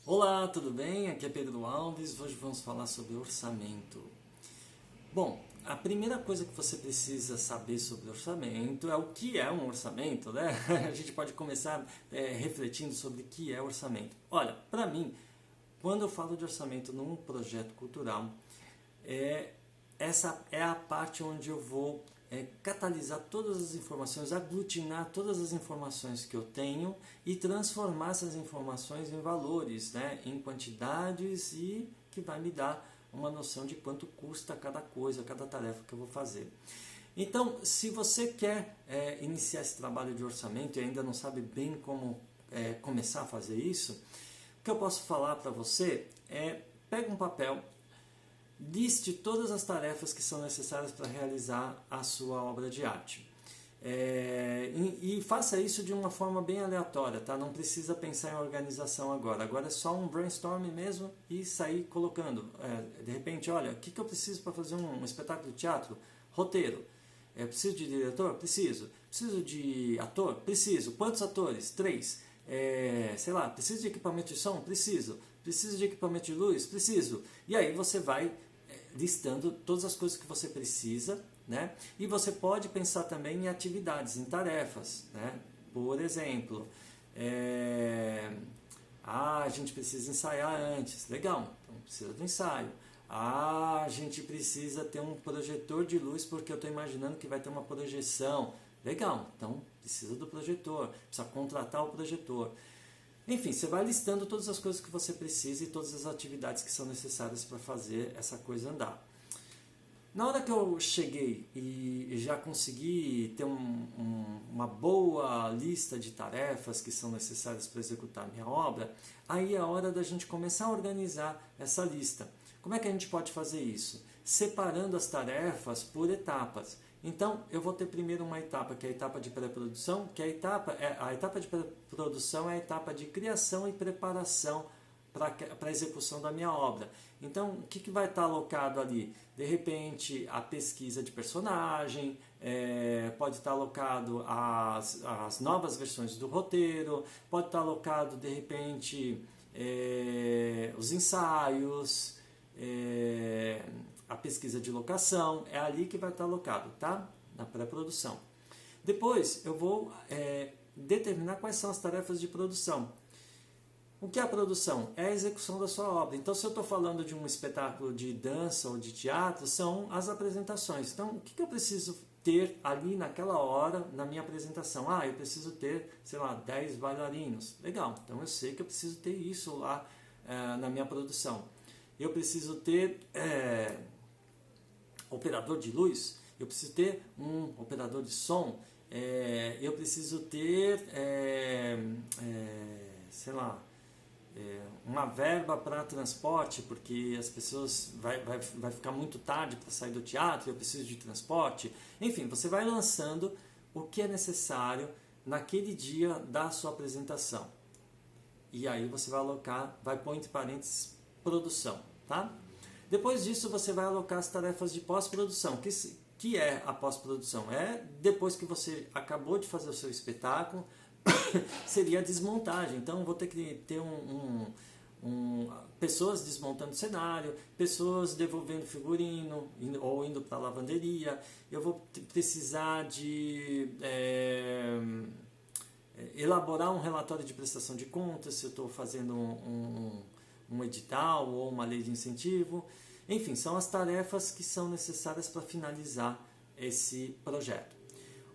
Olá, tudo bem? Aqui é Pedro Alves. Hoje vamos falar sobre orçamento. Bom, a primeira coisa que você precisa saber sobre orçamento é o que é um orçamento, né? A gente pode começar refletindo sobre o que é orçamento. Olha, para mim, quando eu falo de orçamento num projeto cultural, é, essa é a parte onde eu vou catalisar todas as informações, aglutinar todas as informações que eu tenho e transformar essas informações em valores, né, em quantidades e que vai me dar uma noção de quanto custa cada coisa, cada tarefa que eu vou fazer. Então, se você quer iniciar esse trabalho de orçamento e ainda não sabe bem como começar a fazer isso, o que eu posso falar para você é pega um papel, liste todas as tarefas que são necessárias para realizar a sua obra de arte. E faça isso de uma forma bem aleatória, tá? Não precisa pensar em organização agora. Agora é só um brainstorm mesmo e sair colocando. De repente, olha, o que eu preciso para fazer um espetáculo de teatro? Roteiro. Preciso de diretor? Preciso. Preciso de ator? Preciso. Quantos atores? 3. Sei lá, preciso de equipamento de som? Preciso. Preciso de equipamento de luz? Preciso. E aí você vai listando todas as coisas que você precisa, né? E você pode pensar também em atividades, em tarefas, né? Por exemplo, a gente precisa ensaiar antes, legal, então precisa do ensaio. A gente precisa ter um projetor de luz porque eu estou imaginando que vai ter uma projeção, legal, então precisa do projetor, precisa contratar o projetor. Enfim, você vai listando todas as coisas que você precisa e todas as atividades que são necessárias para fazer essa coisa andar. Na hora que eu cheguei e já consegui ter uma boa lista de tarefas que são necessárias para executar a minha obra, aí é a hora da gente começar a organizar essa lista. Como é que a gente pode fazer isso? Separando as tarefas por etapas. Então, eu vou ter primeiro uma etapa, que é a etapa de pré-produção, que a etapa de pré-produção é a etapa de criação e preparação para a execução da minha obra. Então, o que vai estar alocado ali? De repente, a pesquisa de personagem, pode estar alocado as novas versões do roteiro, pode estar alocado, de repente, os ensaios, a pesquisa de locação, é ali que vai estar alocado, tá? Na pré-produção. Depois eu vou determinar quais são as tarefas de produção. O que é a produção? É a execução da sua obra. Então, se eu estou falando de um espetáculo de dança ou de teatro, são as apresentações. Então, o que eu preciso ter ali naquela hora na minha apresentação? Ah, eu preciso ter, sei lá, 10 bailarinos. Legal, então eu sei que eu preciso ter isso lá na minha produção. Eu preciso ter operador de luz, eu preciso ter um operador de som, eu preciso ter, sei lá, uma verba para transporte, porque as pessoas vai ficar muito tarde para sair do teatro, eu preciso de transporte. Enfim, você vai lançando o que é necessário naquele dia da sua apresentação. E aí você vai alocar, vai pôr entre parênteses, produção, tá? Depois disso você vai alocar as tarefas de pós-produção. Que é a pós-produção? É depois que você acabou de fazer o seu espetáculo, seria a desmontagem. Então vou ter que ter pessoas desmontando o cenário, pessoas devolvendo figurino ou indo para a lavanderia. Eu vou precisar de elaborar um relatório de prestação de contas se eu estou fazendo um edital ou uma lei de incentivo. Enfim, são as tarefas que são necessárias para finalizar esse projeto.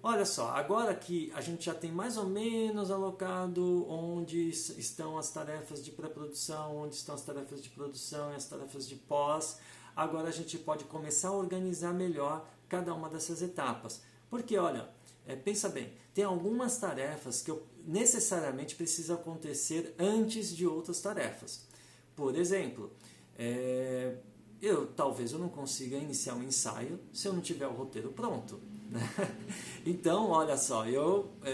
Olha só, agora que a gente já tem mais ou menos alocado onde estão as tarefas de pré-produção, onde estão as tarefas de produção e as tarefas de pós, agora a gente pode começar a organizar melhor cada uma dessas etapas. Porque, olha, pensa bem, tem algumas tarefas que necessariamente precisam acontecer antes de outras tarefas. Por exemplo, talvez eu não consiga iniciar um ensaio se eu não tiver o roteiro pronto. Né? Então, olha só,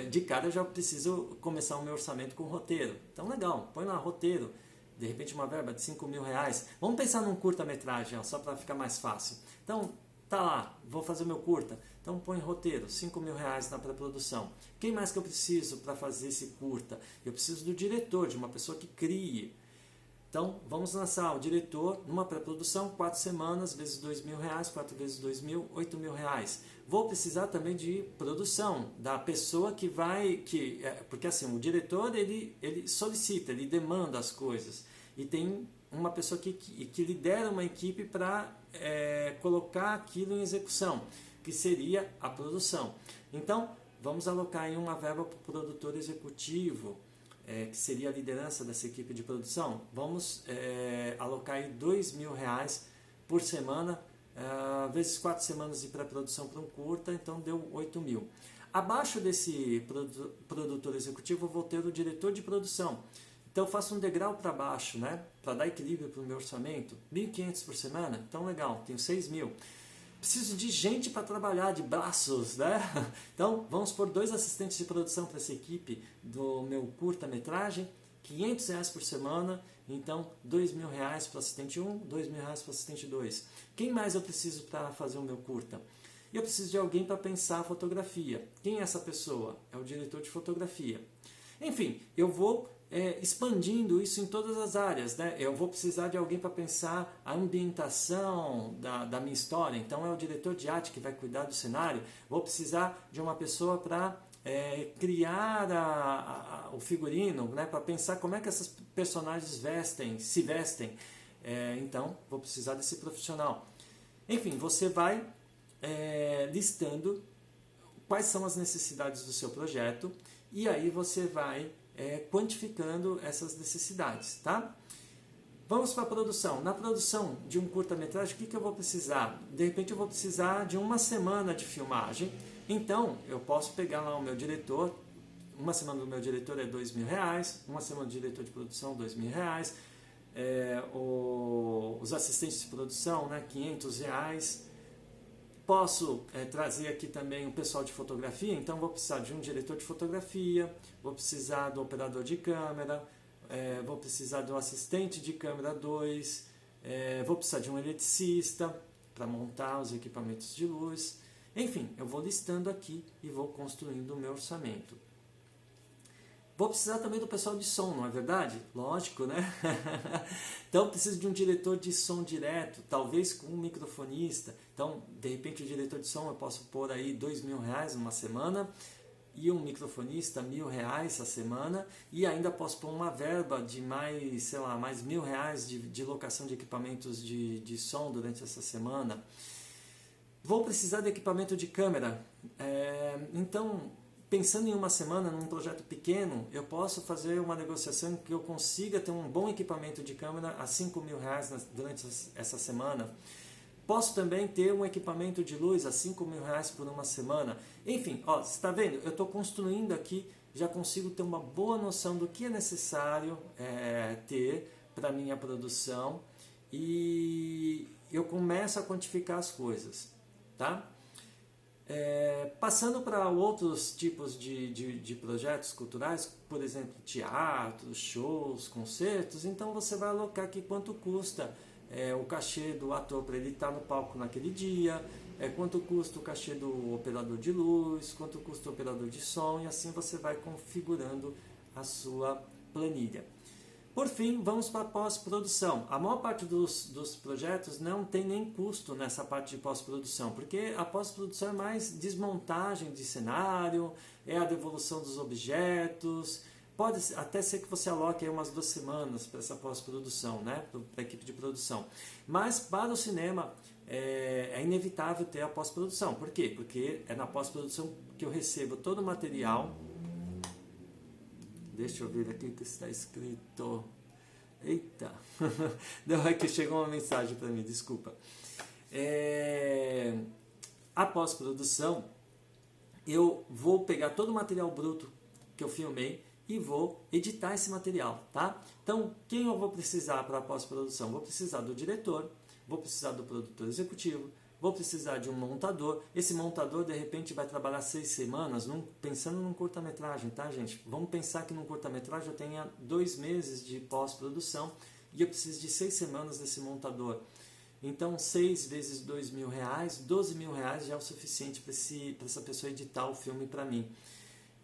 de cara eu já preciso começar o meu orçamento com roteiro. Então, legal, põe lá roteiro, de repente uma verba de R$5.000. Vamos pensar num curta-metragem, só para ficar mais fácil. Então, tá lá, vou fazer o meu curta. Então põe roteiro, R$5.000 na pré-produção. Quem mais que eu preciso para fazer esse curta? Eu preciso do diretor, de uma pessoa que crie. Então, vamos lançar o diretor numa pré-produção, 4 semanas, vezes R$2.000, 4 vezes 2.000, R$8.000. Vou precisar também de produção, da pessoa que vai... porque assim, o diretor, ele solicita, ele demanda as coisas. E tem uma pessoa que lidera uma equipe para colocar aquilo em execução, que seria a produção. Então, vamos alocar aí uma verba para o produtor executivo, que seria a liderança dessa equipe de produção. Vamos alocar aí R$2.000 por semana, vezes 4 semanas de pré-produção para um curta, então deu 8.000. Abaixo desse produtor executivo eu vou ter o diretor de produção. Então eu faço um degrau para baixo, né? Para dar equilíbrio para o meu orçamento. 1.500 por semana, então legal, tenho 6.000. Preciso de gente para trabalhar, de braços, né? Então vamos pôr 2 assistentes de produção para essa equipe do meu curta-metragem, R$500 por semana, então R$2.000 para o assistente 1, R$2.000 para o assistente 2. Quem mais eu preciso para fazer o meu curta? Eu preciso de alguém para pensar a fotografia. Quem é essa pessoa? É o diretor de fotografia. Enfim, eu vou expandindo isso em todas as áreas, né? Eu vou precisar de alguém para pensar a ambientação da minha história, então é o diretor de arte que vai cuidar do cenário. Vou precisar de uma pessoa para criar o figurino, né? Para pensar como é que essas personagens se vestem. Então, vou precisar desse profissional. Enfim, você vai listando quais são as necessidades do seu projeto e aí você vai quantificando essas necessidades, tá? Vamos para a produção. Na produção de um curta-metragem, o que eu vou precisar? De repente eu vou precisar de uma semana de filmagem, então eu posso pegar lá o meu diretor, uma semana do meu diretor é R$2.000, uma semana do diretor de produção R$2.000, os assistentes de produção, né, R$500. Posso trazer aqui também o pessoal de fotografia, então vou precisar de um diretor de fotografia, vou precisar do operador de câmera, vou precisar do assistente de câmera 2, vou precisar de um eletricista para montar os equipamentos de luz. Enfim, eu vou listando aqui e vou construindo o meu orçamento. Vou precisar também do pessoal de som, não é verdade? Lógico, né? Então, preciso de um diretor de som direto, talvez com um microfonista. Então, de repente, o diretor de som eu posso pôr aí R$2.000 numa semana e um microfonista R$1.000 a semana e ainda posso pôr uma verba de mais, sei lá, mais R$1.000 de locação de equipamentos de som durante essa semana. Vou precisar de equipamento de câmera. Então, pensando em uma semana, num projeto pequeno, eu posso fazer uma negociação que eu consiga ter um bom equipamento de câmera a R$5.000 durante essa semana. Posso também ter um equipamento de luz a R$5.000 por uma semana. Enfim, ó, você está vendo? Eu estou construindo aqui, já consigo ter uma boa noção do que é necessário ter para a minha produção e eu começo a quantificar as coisas, tá? Passando para outros tipos de projetos culturais, por exemplo, teatro, shows, concertos, então você vai alocar aqui quanto custa o cachê do ator para ele estar no palco naquele dia, quanto custa o cachê do operador de luz, quanto custa o operador de som, e assim você vai configurando a sua planilha. Por fim, vamos para a pós-produção. A maior parte dos projetos não tem nem custo nessa parte de pós-produção, porque a pós-produção é mais desmontagem de cenário, é a devolução dos objetos. Pode até ser que você aloque aí umas 2 semanas para essa pós-produção, né? Para a equipe de produção. Mas para o cinema é inevitável ter a pós-produção. Por quê? Porque é na pós-produção que eu recebo todo o material. Deixa eu ver aqui o que está escrito. Eita! Não, é que chegou uma mensagem para mim, desculpa. A pós-produção, eu vou pegar todo o material bruto que eu filmei e vou editar esse material, tá? Então, quem eu vou precisar para a pós-produção? Vou precisar do diretor, vou precisar do produtor executivo, vou precisar de um montador. Esse montador, de repente, vai trabalhar 6 semanas, pensando num curta-metragem, tá, gente? Vamos pensar que num curta-metragem eu tenha 2 meses de pós-produção e eu preciso de 6 semanas desse montador. Então, 6 vezes R$2.000, R$12.000 já é o suficiente para essa pessoa editar o filme para mim.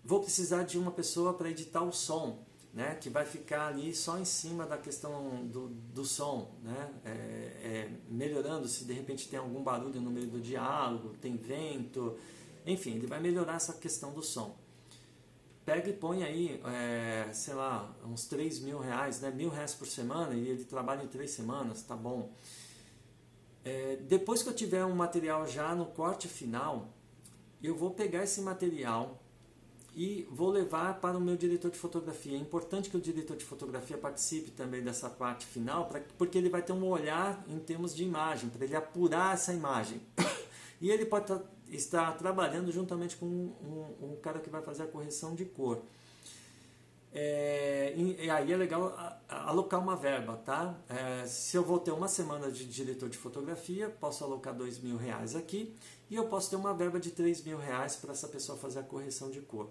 Vou precisar de uma pessoa para editar o som. né, que vai ficar ali só em cima da questão do som, né, melhorando se de repente tem algum barulho no meio do diálogo, tem vento, enfim, ele vai melhorar essa questão do som. Pega e põe aí, sei lá, uns 3 mil reais, né, R$1.000 por semana, e ele trabalha em 3 semanas, tá bom. Depois que eu tiver um material já no corte final, eu vou pegar esse material e vou levar para o meu diretor de fotografia. É importante que o diretor de fotografia participe também dessa parte final, porque ele vai ter um olhar em termos de imagem, para ele apurar essa imagem. E ele pode estar trabalhando juntamente com um cara que vai fazer a correção de cor. E aí é legal alocar uma verba, tá? Se eu vou ter uma semana de diretor de fotografia, posso alocar R$2.000 aqui, e eu posso ter uma verba de R$3.000 para essa pessoa fazer a correção de cor.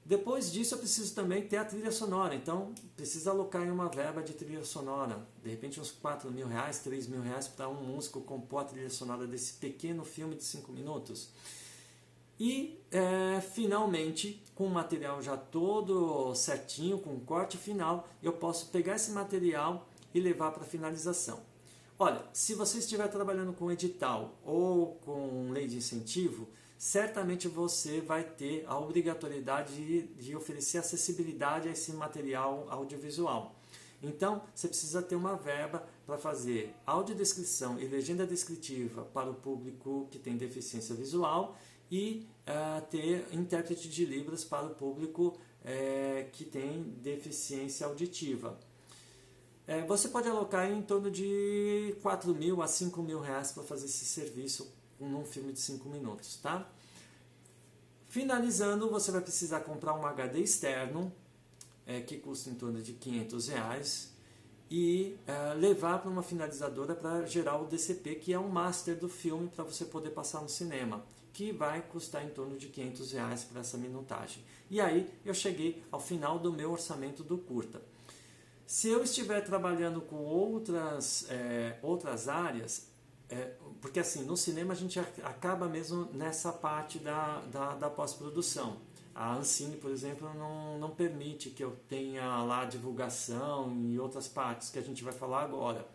Depois disso eu preciso também ter a trilha sonora, então preciso alocar uma verba de trilha sonora, de repente uns R$4.000, R$3.000 para um músico compor a trilha sonora desse pequeno filme de 5 minutos. E finalmente, com o material já todo certinho, com o corte final, eu posso pegar esse material e levar para finalização. Olha, se você estiver trabalhando com edital ou com lei de incentivo, certamente você vai ter a obrigatoriedade de oferecer acessibilidade a esse material audiovisual. Então, você precisa ter uma verba para fazer audiodescrição e legenda descritiva para o público que tem deficiência visual e ter intérprete de Libras para o público que tem deficiência auditiva. Você pode alocar em torno de R$4.000 a R$5.000 para fazer esse serviço num filme de 5 minutos, tá? Finalizando, você vai precisar comprar um HD externo, que custa em torno de R$500, e levar para uma finalizadora para gerar o DCP, que é um master do filme para você poder passar no cinema, que vai custar em torno de R$500 para essa minutagem. E aí eu cheguei ao final do meu orçamento do curta. Se eu estiver trabalhando com outras áreas, porque assim, no cinema a gente acaba mesmo nessa parte da pós-produção. A Ancine, por exemplo, não permite que eu tenha lá divulgação e outras partes que a gente vai falar agora.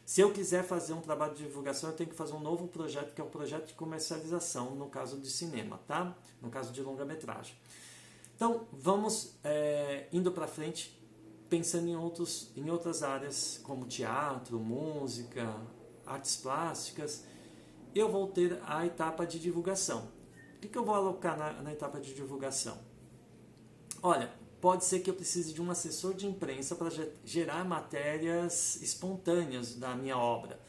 Se eu quiser fazer um trabalho de divulgação, eu tenho que fazer um novo projeto, que é o projeto de comercialização, no caso de cinema, tá? No caso de longa-metragem. Então, vamos indo para frente, pensando em outras áreas, como teatro, música, artes plásticas. Eu vou ter a etapa de divulgação. O que eu vou alocar na etapa de divulgação? Olha, pode ser que eu precise de um assessor de imprensa para gerar matérias espontâneas da minha obra.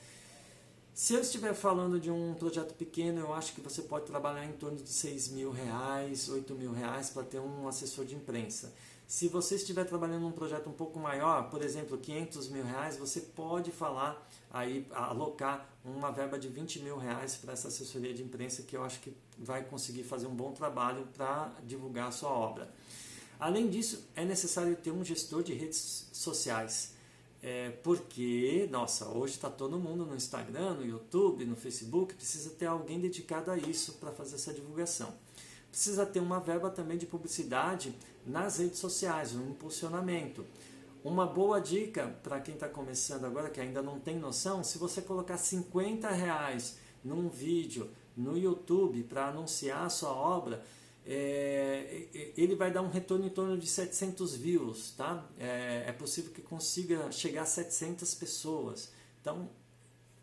Se eu estiver falando de um projeto pequeno, eu acho que você pode trabalhar em torno de R$6.000, R$8.000 para ter um assessor de imprensa. Se você estiver trabalhando num projeto um pouco maior, por exemplo, R$500.000, você pode falar aí, alocar uma verba de R$20.000 para essa assessoria de imprensa, que eu acho que vai conseguir fazer um bom trabalho para divulgar a sua obra. Além disso, é necessário ter um gestor de redes sociais, porque, nossa, hoje está todo mundo no Instagram, no YouTube, no Facebook, precisa ter alguém dedicado a isso para fazer essa divulgação. Precisa ter uma verba também de publicidade nas redes sociais, um impulsionamento. Uma boa dica para quem está começando agora, que ainda não tem noção, se você colocar R$50 num vídeo no YouTube para anunciar a sua obra, ele vai dar um retorno em torno de 700 views, tá? É possível que consiga chegar a 700 pessoas. Então,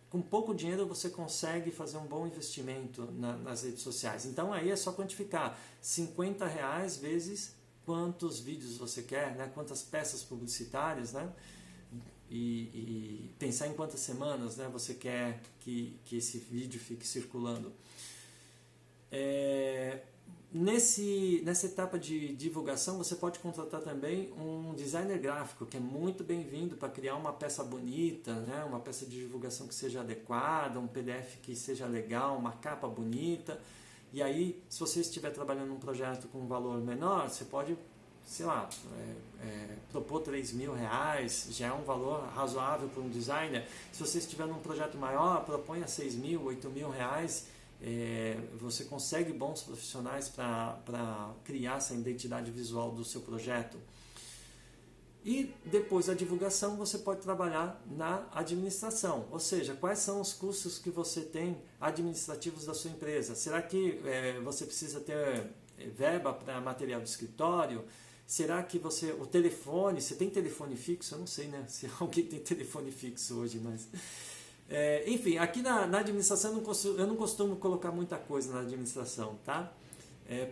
com pouco dinheiro você consegue fazer um bom investimento nas redes sociais. Então aí é só quantificar R$50 vezes quantos vídeos você quer, né? Quantas peças publicitárias, né? E pensar em quantas semanas, né, você quer que esse vídeo fique circulando. Nessa etapa de divulgação, você pode contratar também um designer gráfico, que é muito bem-vindo para criar uma peça bonita, né? Uma peça de divulgação que seja adequada, um PDF que seja legal, uma capa bonita. E aí, se você estiver trabalhando num projeto com um valor menor, você pode, sei lá, propor R$3.000, já é um valor razoável para um designer. Se você estiver num projeto maior, proponha R$6.000, R$8.000. Você consegue bons profissionais para criar essa identidade visual do seu projeto. E depois da divulgação você pode trabalhar na administração, ou seja, quais são os custos que você tem administrativos da sua empresa? Será que você precisa ter verba para material do escritório? Será que o telefone, você tem telefone fixo? Eu não sei, né, se alguém tem telefone fixo hoje, mas... enfim, aqui na administração eu não costumo colocar muita coisa na administração, tá?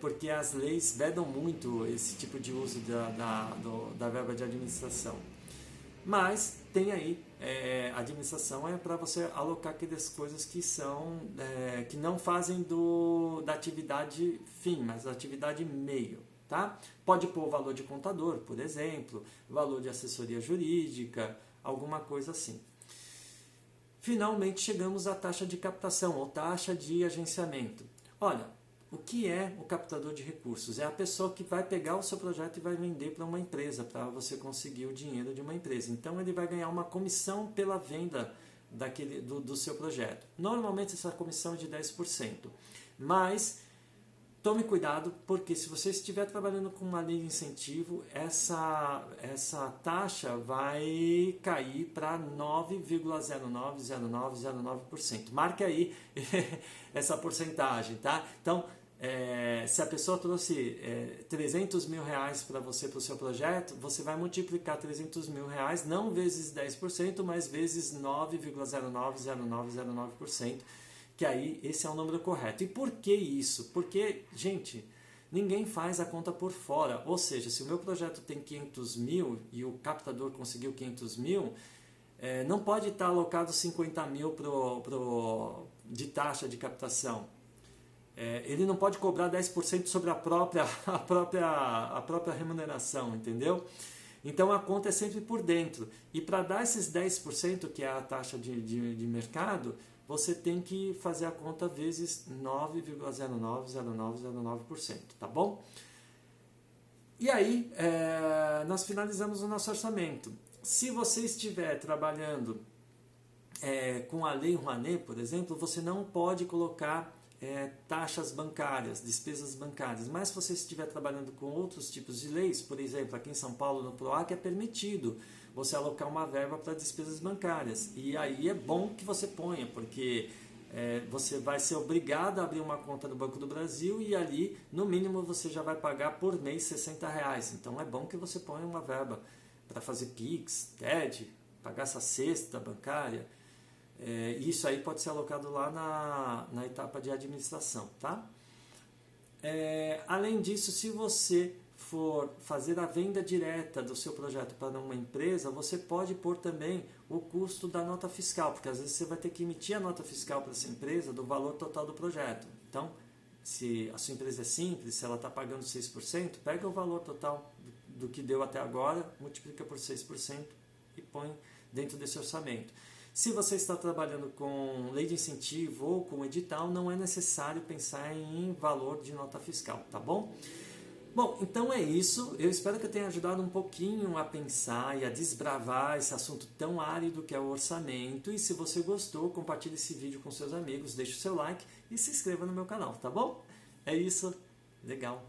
Porque as leis vedam muito esse tipo de uso da verba de administração. Mas tem aí, a administração é para você alocar aquelas coisas que que não fazem da atividade fim, mas da atividade meio. Tá? Pode pôr o valor de contador, por exemplo, valor de assessoria jurídica, alguma coisa assim. Finalmente chegamos à taxa de captação ou taxa de agenciamento. Olha, o que é o captador de recursos? É a pessoa que vai pegar o seu projeto e vai vender para uma empresa, para você conseguir o dinheiro de uma empresa. Então ele vai ganhar uma comissão pela venda do seu projeto. Normalmente essa comissão é de 10%. Mas tome cuidado, porque se você estiver trabalhando com uma lei de incentivo, essa taxa vai cair para 9,090909%. Marque aí essa porcentagem, tá? Então, se a pessoa trouxe 300 mil reais para você, para o seu projeto, você vai multiplicar 300 mil reais, não vezes 10%, mas vezes 9,090909%, que aí esse é o número correto. E por que isso? Porque, gente, ninguém faz a conta por fora. Ou seja, se o meu projeto tem 500 mil e o captador conseguiu 500 mil, não pode estar alocado 50 mil de taxa de captação. Ele não pode cobrar 10% sobre a própria remuneração, entendeu? Então a conta é sempre por dentro. E para dar esses 10%, que é a taxa de mercado, você tem que fazer a conta vezes 9,090909%, tá bom? E aí, nós finalizamos o nosso orçamento. Se você estiver trabalhando com a Lei Rouanet, por exemplo, você não pode colocar taxas bancárias, despesas bancárias, mas se você estiver trabalhando com outros tipos de leis, por exemplo, aqui em São Paulo no PROAC é permitido você alocar uma verba para despesas bancárias, e aí é bom que você ponha, porque você vai ser obrigado a abrir uma conta no Banco do Brasil e ali, no mínimo, você já vai pagar por mês R$60, então é bom que você ponha uma verba para fazer PIX, TED, pagar essa cesta bancária. Isso aí pode ser alocado lá na etapa de administração, tá? Além disso, se você for fazer a venda direta do seu projeto para uma empresa, você pode pôr também o custo da nota fiscal, porque às vezes você vai ter que emitir a nota fiscal para essa empresa do valor total do projeto. Então, se a sua empresa é simples, se ela está pagando 6%, pega o valor total do que deu até agora, multiplica por 6% e põe dentro desse orçamento. Se você está trabalhando com lei de incentivo ou com edital, não é necessário pensar em valor de nota fiscal, tá bom? Bom, então é isso. Eu espero que eu tenha ajudado um pouquinho a pensar e a desbravar esse assunto tão árido que é o orçamento. E se você gostou, compartilhe esse vídeo com seus amigos, deixe o seu like e se inscreva no meu canal, tá bom? É isso. Legal.